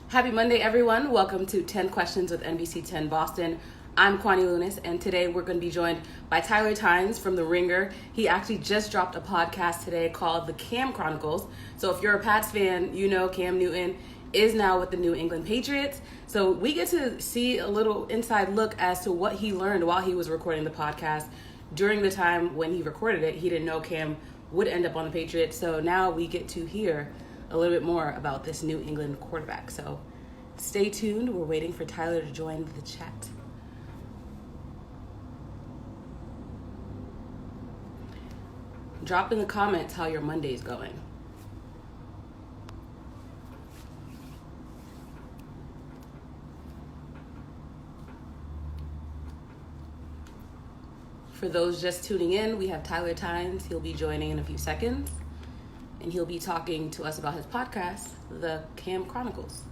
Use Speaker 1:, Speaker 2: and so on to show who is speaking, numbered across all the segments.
Speaker 1: Happy Monday, everyone. Welcome to 10 Questions with NBC10 Boston. I'm Kwani Lunis, and today we're going to be joined by Tynes from The Ringer. He actually just dropped a podcast today called the Cam Chronicles. So if you're a Pats fan, you know Cam Newton is now with the New England Patriots. So we get to see a little inside look as to what he learned while he was recording the podcast. During the time when he recorded it, he didn't know Cam would end up on the Patriots. So now we get to hear a little bit more about this New England quarterback. So stay tuned. We're waiting for Tyler to join the chat. Drop in the comments how your Monday's going. For those just tuning in, we have Tyler Tynes. He'll be joining in a few seconds, and he'll be talking to us about his podcast, the Cam Chronicles.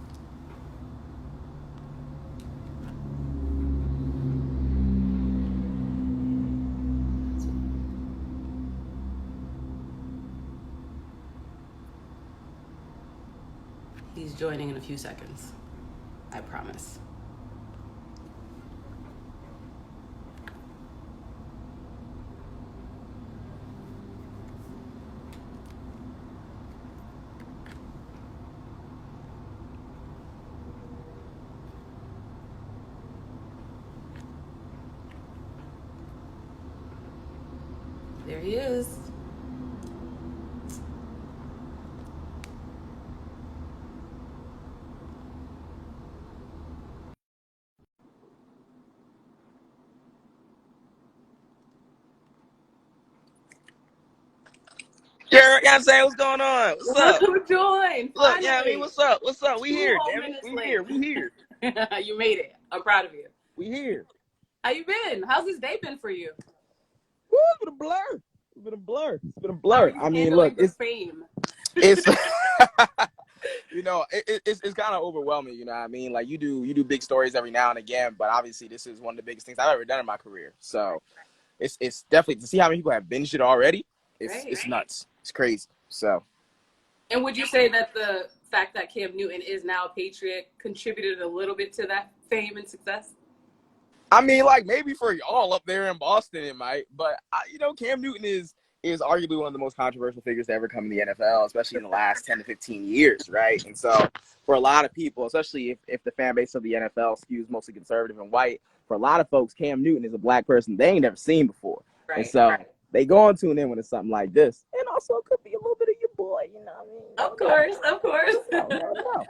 Speaker 1: He's joining in a few seconds, I promise. There he is.
Speaker 2: Sure, you know what I'm saying? What's going on? What's
Speaker 1: Look
Speaker 2: up?
Speaker 1: who joined.
Speaker 2: Look, yeah, I mean, what's up? What's up? We
Speaker 1: 2
Speaker 2: here,
Speaker 1: whole
Speaker 2: damn it.
Speaker 1: minutes
Speaker 2: We
Speaker 1: late.
Speaker 2: here. We here.
Speaker 1: You made it. I'm proud of you.
Speaker 2: We here.
Speaker 1: How you been? How's this day been for you?
Speaker 2: Woo, it's been a blur. It's been a blur. It's been a
Speaker 1: How are
Speaker 2: blur.
Speaker 1: you
Speaker 2: I mean,
Speaker 1: handling
Speaker 2: look,
Speaker 1: the fame?
Speaker 2: it's you know, it's kind of overwhelming, you know what I mean? Like you do big stories every now and again, but obviously this is one of the biggest things I've ever done in my career. So it's definitely to see how many people have binged it already, it's nuts. It's crazy. So
Speaker 1: And would you say that the fact that Cam Newton is now a Patriot contributed a little bit to that fame and success?
Speaker 2: I mean, like maybe for y'all up there in Boston, it might, but you know, Cam Newton is arguably one of the most controversial figures to ever come in the NFL, especially in the last 10 to 15 years, right? And so, for a lot of people, especially if the fan base of the NFL skews mostly conservative and white, for a lot of folks, Cam Newton is a black person they ain't never seen before, and so they go and tune in when it's something like this, and also it could be a little bit of your boy, you know what I mean?
Speaker 1: Of course.
Speaker 2: No.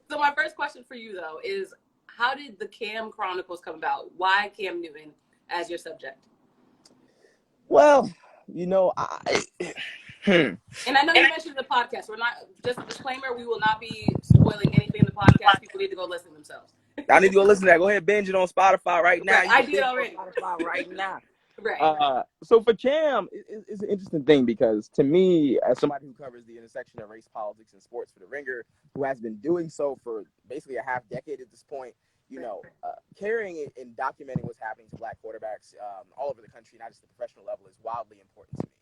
Speaker 1: So my first question for you, though, is how did the Cam Chronicles come about? Why Cam Newton as your subject?
Speaker 2: Well, you know,
Speaker 1: And I know you mentioned the podcast. We're not, just a disclaimer, we will not be spoiling anything in the podcast. People need to go listen themselves.
Speaker 2: I need to go listen to that. Go ahead, binge it on Spotify right now.
Speaker 1: Right. I did already.
Speaker 2: Spotify right now.
Speaker 1: Right.
Speaker 2: So for Cam, it's an interesting thing because to me, as somebody who covers the intersection of race, politics, and sports for The Ringer, who has been doing so for basically a half decade at this point, you know, carrying it and documenting what's happening to black quarterbacks all over the country, not just the professional level, is wildly important to me.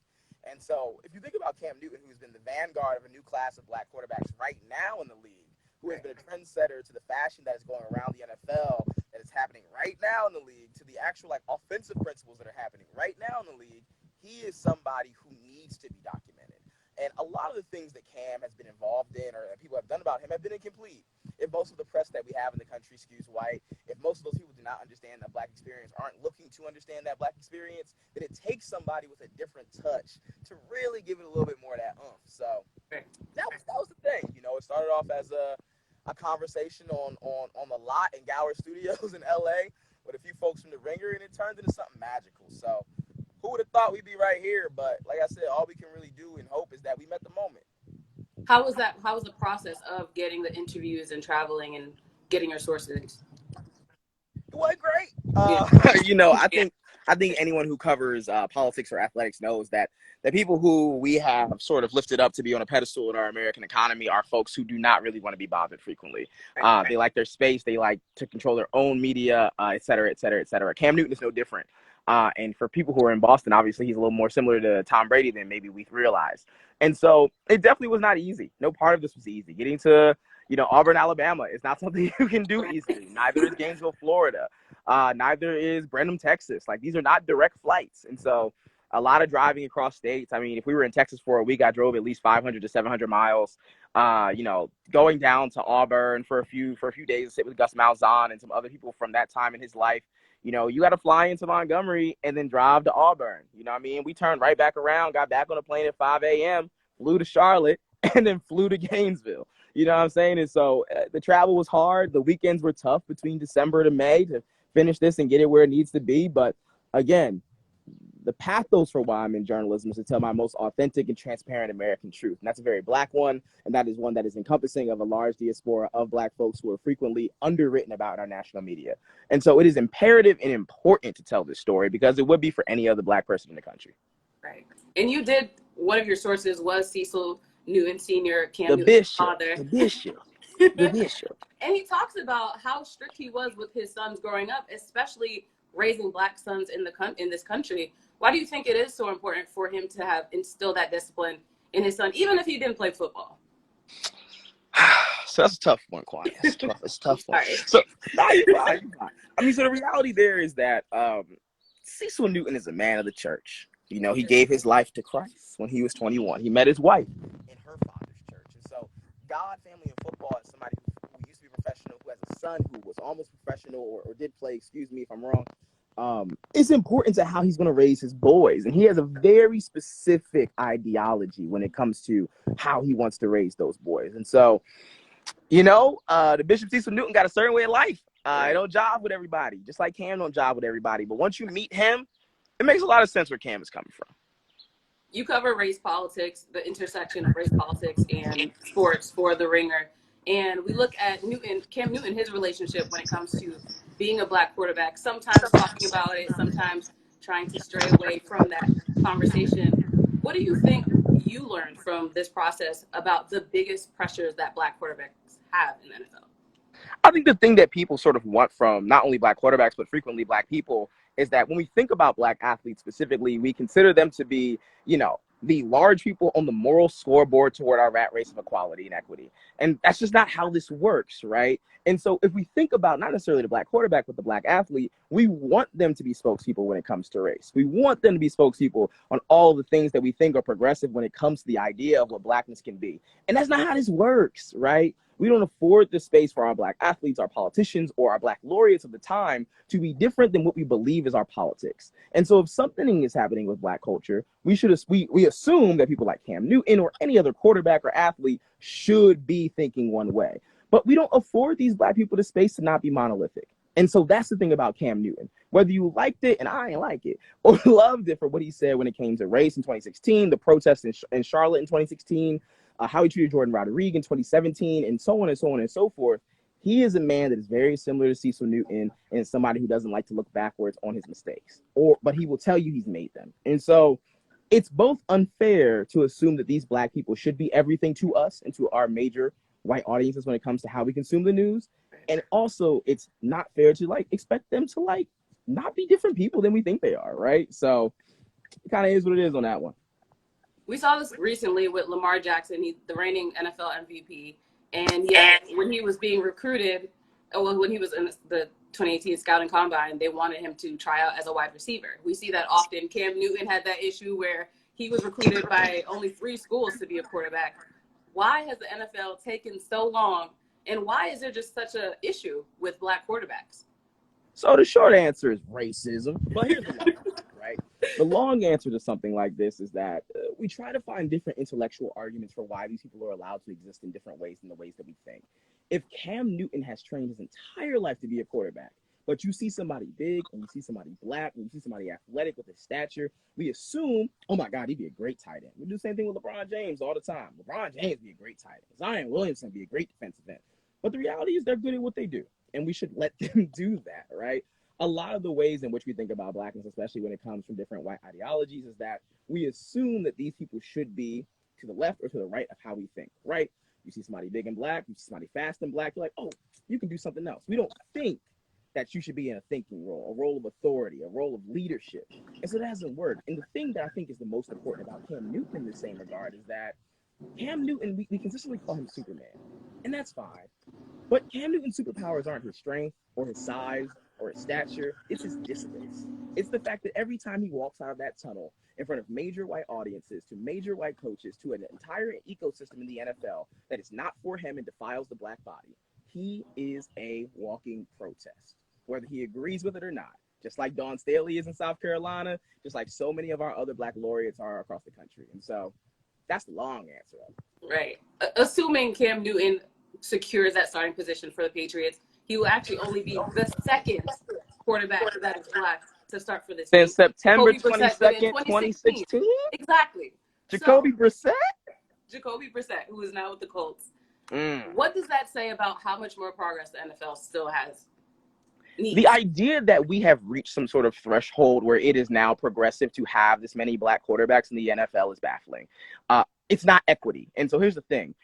Speaker 2: And so if you think about Cam Newton, who's been the vanguard of a new class of black quarterbacks right now in the league, who has been a trendsetter to the fashion that is going around the NFL, that is happening right now in the league, to the actual like offensive principles that are happening right now in the league, he is somebody who needs to be documented. And a lot of the things that Cam has been involved in or that people have done about him have been incomplete. If most of the press that we have in the country skews white, if most of those people do not understand that black experience, aren't looking to understand that black experience, then it takes somebody with a different touch to really give it a little bit more of that oomph. So that was the thing. You know, it started off as a conversation on the lot in Gower Studios in LA with a few folks from The Ringer, and it turned into something magical. So who would have thought we'd be right here? But like I said, all we can really do and hope is that we met the moment.
Speaker 1: How was that? How was the process of getting the interviews and traveling and getting your sources?
Speaker 2: It went great. You know, I think anyone who covers politics or athletics knows that the people who we have sort of lifted up to be on a pedestal in our American economy are folks who do not really want to be bothered frequently. They like their space. They like to control their own media, et cetera, et cetera, et cetera. Cam Newton is no different. And for people who are in Boston, obviously, he's a little more similar to Tom Brady than maybe we've realized. And so it definitely was not easy. No part of this was easy. Getting to Auburn, Alabama is not something you can do easily. Neither is Gainesville, Florida. Neither is Brenham, Texas. Like, these are not direct flights. And so a lot of driving across states. I mean, if we were in Texas for a week, I drove at least 500 to 700 miles. Going down to Auburn for a few days to sit with Gus Malzahn and some other people from that time in his life. You got to fly into Montgomery and then drive to Auburn. You know what I mean? We turned right back around, got back on a plane at 5 a.m., flew to Charlotte, and then flew to Gainesville. You know what I'm saying? And so the travel was hard. The weekends were tough between December to May to finish this and get it where it needs to be. But again, the pathos for why I'm in journalism is to tell my most authentic and transparent American truth. And that's a very Black one. And that is one that is encompassing of a large diaspora of Black folks who are frequently underwritten about in our national media. And so it is imperative and important to tell this story because it would be for any other Black person in the country.
Speaker 1: Right. And you did, one of your sources was Cecil Newton Sr., Cam Newton's father.
Speaker 2: The bishop.
Speaker 1: And he talks about how strict he was with his sons growing up, especially raising Black sons in this country. Why do you think it is so important for him to have instilled that discipline in his son, even if he didn't play football?
Speaker 2: So that's a tough one, Kwani. It's a tough one. So, you're fine. I mean, so the reality there is that Cecil Newton is a man of the church. He gave his life to Christ when he was 21. He met his wife in her father's church. And so God, family, and football is somebody who used to be professional, who has a son who was almost professional or did play, excuse me if I'm wrong. It's important to how he's going to raise his boys. And he has a very specific ideology when it comes to how he wants to raise those boys. And so, the Bishop Cecil Newton got a certain way of life. He don't jive with everybody, just like Cam don't jive with everybody. But once you meet him, it makes a lot of sense where Cam is coming from.
Speaker 1: You cover race politics, the intersection of race politics and sports for The Ringer. And we look at Cam Newton, his relationship when it comes to being a Black quarterback, sometimes talking about it, sometimes trying to stray away from that conversation. What do you think you learned from this process about the biggest pressures that Black quarterbacks have in the NFL?
Speaker 2: I think the thing that people sort of want from not only Black quarterbacks, but frequently Black people is that when we think about Black athletes specifically, we consider them to be, the large people on the moral scoreboard toward our rat race of equality and equity. And that's just not how this works, right? And so if we think about not necessarily the Black quarterback, but the Black athlete, we want them to be spokespeople when it comes to race. We want them to be spokespeople on all the things that we think are progressive when it comes to the idea of what Blackness can be. And that's not how this works, right? We don't afford the space for our Black athletes, our politicians, or our Black laureates of the time to be different than what we believe is our politics. And so if something is happening with Black culture, we assume that people like Cam Newton or any other quarterback or athlete should be thinking one way. But we don't afford these Black people the space to not be monolithic. And so that's the thing about Cam Newton. Whether you liked it, and I ain't like it, or loved it for what he said when it came to race in 2016, the protests in Charlotte in 2016, how he treated Jordan Rodriguez in 2017, and so on and so on and so forth. He is a man that is very similar to Cecil Newton and somebody who doesn't like to look backwards on his mistakes, but he will tell you he's made them. And so it's both unfair to assume that these Black people should be everything to us and to our major white audiences when it comes to how we consume the news. And also it's not fair to expect them to not be different people than we think they are, right? So it kind of is what it is on that one.
Speaker 1: We saw this recently with Lamar Jackson, he's the reigning NFL MVP. And yet, when he was being recruited, when he was in the 2018 Scouting Combine, they wanted him to try out as a wide receiver. We see that often. Cam Newton had that issue where he was recruited by only 3 schools to be a quarterback. Why has the NFL taken so long? And why is there just such an issue with Black quarterbacks?
Speaker 2: So the short answer is racism. But here's the long answer, right? The long answer to something like this is that we try to find different intellectual arguments for why these people are allowed to exist in different ways than the ways that we think. If Cam Newton has trained his entire life to be a quarterback, but you see somebody big and you see somebody Black and you see somebody athletic with his stature, we assume, oh my God, he'd be a great tight end. We do the same thing with LeBron James all the time. LeBron James would be a great tight end. Zion Williamson would be a great defensive end. But the reality is they're good at what they do, and we should let them do that, right? A lot of the ways in which we think about Blackness, especially when it comes from different white ideologies, is that we assume that these people should be to the left or to the right of how we think, right? You see somebody big and Black, you see somebody fast and Black, you're like, oh, you can do something else. We don't think that you should be in a thinking role, a role of authority, a role of leadership. And so that doesn't work. And the thing that I think is the most important about Cam Newton in the same regard is that Cam Newton, we consistently call him Superman. And that's fine. But Cam Newton's superpowers aren't his strength or his size or his stature. It's his dissonance. It's the fact that every time he walks out of that tunnel in front of major white audiences, to major white coaches, to an entire ecosystem in the NFL that is not for him and defiles the black body, he is a walking protest, whether he agrees with it or not. Just like Dawn Staley is in South Carolina, just like so many of our other black laureates are across the country. And so that's the long answer of it.
Speaker 1: Right. Assuming Cam Newton secures that starting position for the Patriots, he will actually only be the second quarterback that is black to start for this team.
Speaker 2: Since September
Speaker 1: Jacoby Brissett did in
Speaker 2: 22nd, 2016?
Speaker 1: Exactly.
Speaker 2: Jacoby Brissett?
Speaker 1: Jacoby Brissett, who is now with the Colts.
Speaker 2: Mm.
Speaker 1: What does that say about how much more progress the NFL still has?
Speaker 2: The idea that we have reached some sort of threshold where it is now progressive to have this many black quarterbacks in the NFL is baffling. It's not equity. And so here's the thing.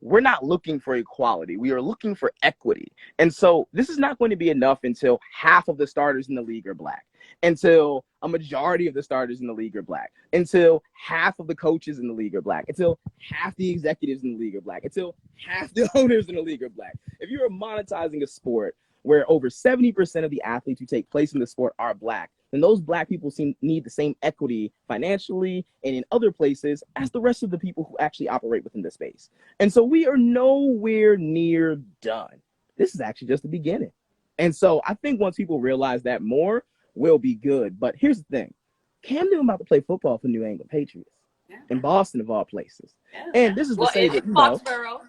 Speaker 2: We're not looking for equality. We are looking for equity. And so this is not going to be enough until half of the starters in the league are black, until a majority of the starters in the league are black, until half of the coaches in the league are black, until half the executives in the league are black, until half the owners in the league are black. If you're monetizing a sport where over 70% of the athletes who take place in the sport are black, then those black people need the same equity financially and in other places as the rest of the people who actually operate within the space. And so we are nowhere near done. This is actually just the beginning. And so I think once people realize that more, we'll be good. But here's the thing. Cam Newton about to play football for New England Patriots in Boston, of all places. Yeah. And this is to say that,
Speaker 1: Foxborough.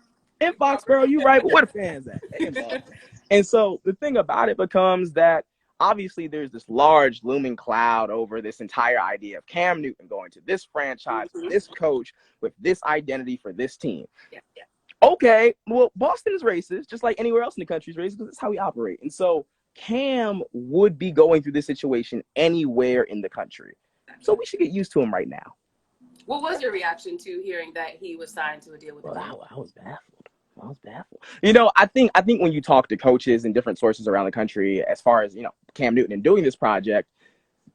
Speaker 2: In Foxborough, you're right, but where the fans at? In Boston. And so the thing about it becomes that obviously there's this large looming cloud over this entire idea of Cam Newton going to this franchise, this coach, with this identity for this team. Yeah. Okay, well, Boston is racist, just like anywhere else in the country is racist, because that's how we operate. And so Cam would be going through this situation anywhere in the country. So we should get used to him right now.
Speaker 1: What was your reaction to hearing that he was signed to a deal with the
Speaker 2: Team? I was baffled. You know, I think when you talk to coaches and different sources around the country, as far as, Cam Newton and doing this project,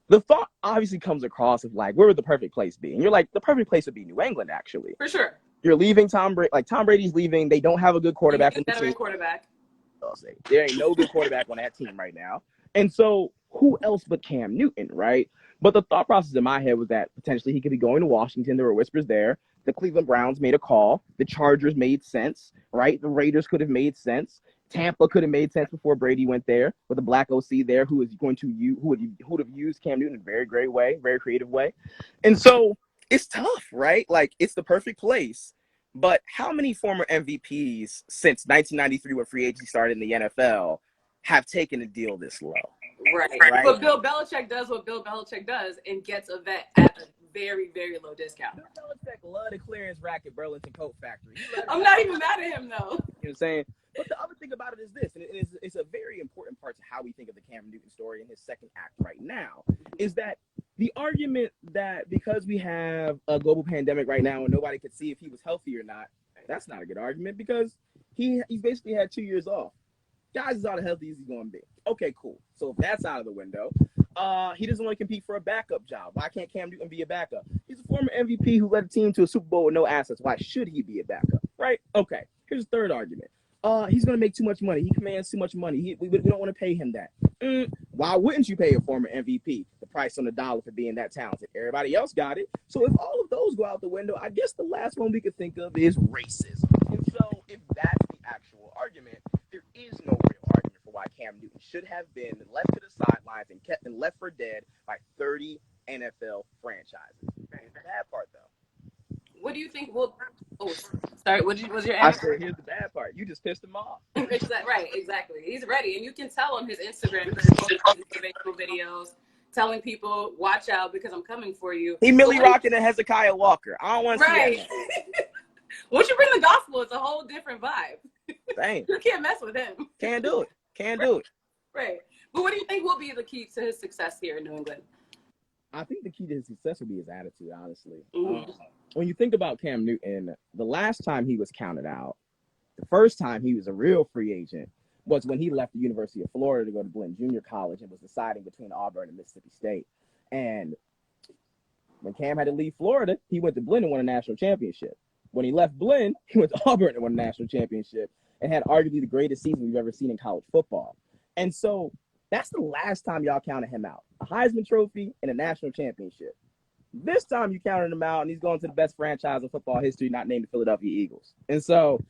Speaker 2: the thought obviously comes across of like, where would the perfect place be? And you're like, the perfect place would be New England, actually.
Speaker 1: For sure.
Speaker 2: You're leaving Tom Brady. Like, Tom Brady's leaving. They don't have a good quarterback on the team. I'll say there ain't no good quarterback on that team right now. And so who else but Cam Newton, right? But the thought process in my head was that potentially he could be going to Washington. There were whispers there. The Cleveland Browns made a call. The Chargers made sense, right? The Raiders could have made sense. Tampa could have made sense before Brady went there with a black OC there who would have used Cam Newton in a very great way, very creative way. And so it's tough, right? Like, it's the perfect place. But how many former MVPs since 1993 when free agency started in the NFL have taken a deal this low?
Speaker 1: Right. But Bill Belichick does what Bill Belichick does and gets a vet at a very, very low discount.
Speaker 2: Bill Belichick loved the clearance rack at Burlington Coat Factory.
Speaker 1: I'm not even mad at him, though.
Speaker 2: You know what I'm saying? But the other thing about it is this, and it's a very important part to how we think of the Cam Newton story in his second act right now, is that the argument that because we have a global pandemic right now and nobody could see if he was healthy or not, that's not a good argument because he's basically had 2 years off. Guys is as healthy as he's going to be. Okay, cool. So if that's out of the window, he doesn't want to compete for a backup job. Why can't Cam Newton be a backup? He's a former MVP who led a team to a Super Bowl with no assets. Why should he be a backup? Right? Okay. Here's the third argument. He's going to make too much money. He commands too much money. We don't want to pay him that. Why wouldn't you pay a former MVP the price on the dollar for being that talented? Everybody else got it. So if all of those go out the window, I guess the last one we could think of is racism. And so if that's the actual argument, there is no real argument for why Cam Newton should have been left to the sidelines and left for dead by 30 NFL franchises. Here's the bad part, though.
Speaker 1: What do you think? Well, sorry. Was your answer?
Speaker 2: I said, here's the bad part. You just pissed him off.
Speaker 1: Right, exactly. He's ready, and you can tell on his Instagram. He's posting motivational videos, telling people, "Watch out because I'm coming for you."
Speaker 2: He Millie rocking a Hezekiah Walker. I don't want to see
Speaker 1: that. Once you bring the gospel, it's a whole different vibe.
Speaker 2: Dang.
Speaker 1: You can't mess with him.
Speaker 2: Can't do it.
Speaker 1: Right. But what do you think will be the key to his success here in New England?
Speaker 2: I think the key to his success will be his attitude, honestly. When you think about Cam Newton, the last time he was counted out, the first time he was a real free agent was when he left the University of Florida to go to Glenn Junior College and was deciding between Auburn and Mississippi State. And when Cam had to leave Florida, he went to Glenn and won a national championship. When he left Blinn, he went to Auburn and won a national championship and had arguably the greatest season we've ever seen in college football. And so that's the last time y'all counted him out. A Heisman Trophy and a national championship. This time you counted him out, and he's going to the best franchise in football history, not named the Philadelphia Eagles. And so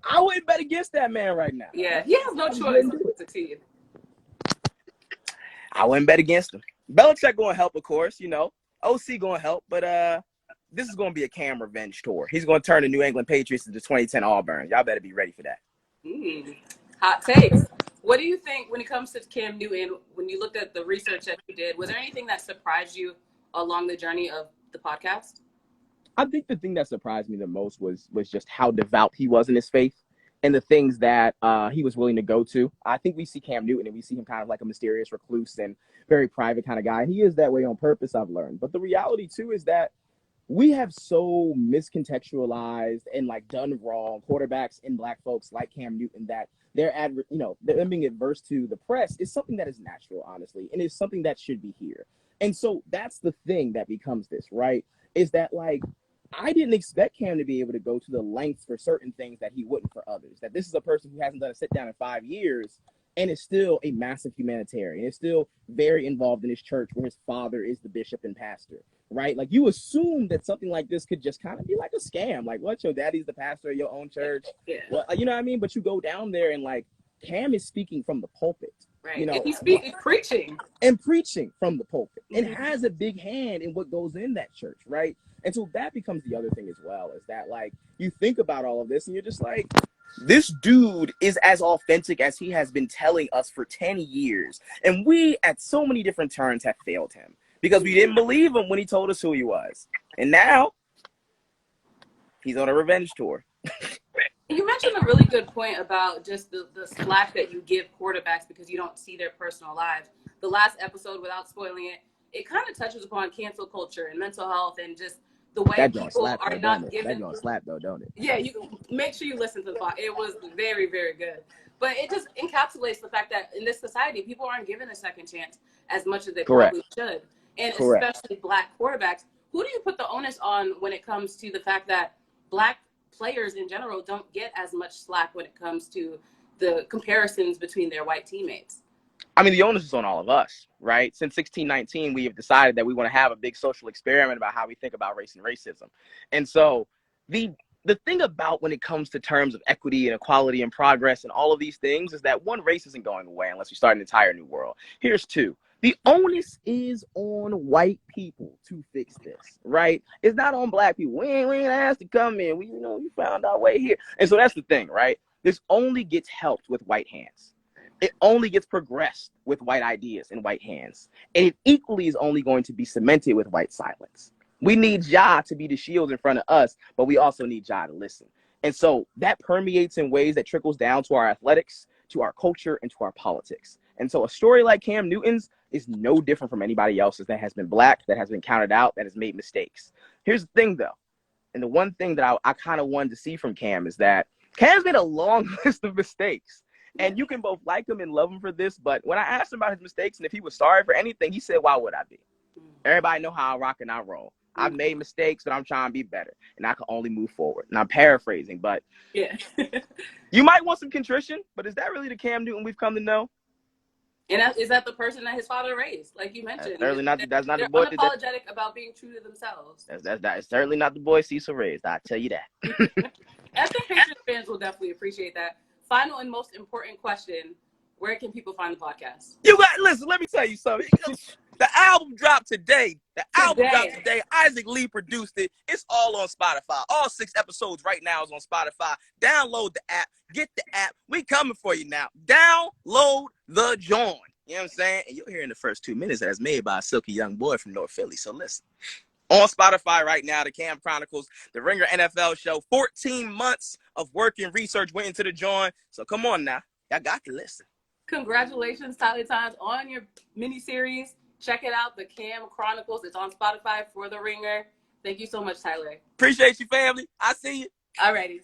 Speaker 2: I wouldn't bet against that man right now.
Speaker 1: Yeah, he has no choice to succeed.
Speaker 2: I wouldn't bet against him. Belichick going to help, of course, OC going to help, but this is going to be a Cam revenge tour. He's going to turn the New England Patriots into 2010 Auburn. Y'all better be ready for that.
Speaker 1: Hot takes. What do you think when it comes to Cam Newton, when you looked at the research that you did, was there anything that surprised you along the journey of the podcast?
Speaker 2: I think the thing that surprised me the most was just how devout he was in his faith and the things that he was willing to go to. I think we see Cam Newton and we see him kind of like a mysterious recluse and very private kind of guy. And he is that way on purpose, I've learned. But the reality, too, is that we have so miscontextualized and like done wrong quarterbacks and black folks like Cam Newton that them being adverse to the press is something that is natural, honestly, and it's something that should be here. And so that's the thing that becomes this, right? Is that like I didn't expect Cam to be able to go to the lengths for certain things that he wouldn't for others. That this is a person who hasn't done a sit down in 5 years and is still a massive humanitarian. Is still very involved in his church where his father is the bishop and pastor, right? Like you assume that something like this could just kind of be like a scam. Like what, your daddy's the pastor of your own church?
Speaker 1: Yeah.
Speaker 2: Well, you know what I mean? But you go down there and like Cam is speaking from the pulpit.
Speaker 1: Right. And he's preaching.
Speaker 2: And preaching from the pulpit. And has a big hand in what goes in that church, right? And so that becomes the other thing as well, is that like you think about all of this and you're just like, this dude is as authentic as he has been telling us for 10 years. And we, at so many different turns, have failed him because we didn't believe him when he told us who he was. And now he's on a revenge tour.
Speaker 1: You mentioned a really good point about just the slack that you give quarterbacks because you don't see their personal lives. The last episode, without spoiling it, it kind of touches upon cancel culture and mental health and just the way that people are not given.
Speaker 2: That don't slap though, don't it?
Speaker 1: Yeah, you can make sure you listen to the podcast. It was very, very good. But it just encapsulates the fact that in this society, people aren't given a second chance as much as they probably should. And especially black quarterbacks. Who do you put the onus on when it comes to the fact that black players in general don't get as much slack when it comes to the comparisons between their white teammates?
Speaker 2: I mean, the onus is on all of us, right? Since 1619, we have decided that we want to have a big social experiment about how we think about race and racism. And so the thing about when it comes to terms of equity and equality and progress and all of these things is that one, race isn't going away unless we start an entire new world. Here's two. The onus is on white people to fix this, right? It's not on black people. We ain't asked to come in. We found our way here. And so that's the thing, right? This only gets helped with white hands. It only gets progressed with white ideas in white hands. And it equally is only going to be cemented with white silence. We need Ja to be the shield in front of us, but we also need Ja to listen. And so that permeates in ways that trickles down to our athletics, to our culture, and to our politics. And so a story like Cam Newton's is no different from anybody else's that has been black, that has been counted out, that has made mistakes. Here's the thing, though. And the one thing that I kind of wanted to see from Cam is that Cam's made a long list of mistakes. And you can both like him and love him for this, but when I asked him about his mistakes and if he was sorry for anything, he said, why would I be? Everybody know how I rock and I roll. I've made mistakes, but I'm trying to be better, and I can only move forward. And I'm paraphrasing, but
Speaker 1: yeah,
Speaker 2: you might want some contrition, but is that really the Cam Newton we've come to know?
Speaker 1: And is that the person that his father raised, like you mentioned?
Speaker 2: That's not
Speaker 1: the boy. They're unapologetic about being true to themselves.
Speaker 2: That's certainly not the boy Cecil raised. I tell you that.
Speaker 1: I think Patriots fans will definitely appreciate that. Final and most important question: where can people find the podcast?
Speaker 2: Listen. Let me tell you something. The album dropped today. Isaac Lee produced it. It's all on Spotify. All 6 episodes right now is on Spotify. Download the app. Get the app. We coming for you now. Download the joint. You know what I'm saying? And you'll hear in the first 2 minutes that it's made by a silky young boy from North Philly. So listen. On Spotify right now, the Cam Chronicles, the Ringer NFL show. 14 months of work and research went into the joint. So come on now. Y'all got to listen.
Speaker 1: Congratulations, Tynes, on your miniseries. Check it out, the Cam Chronicles. It's on Spotify for The Ringer. Thank you so much, Tyler.
Speaker 2: Appreciate you, family. I see you.
Speaker 1: Alrighty.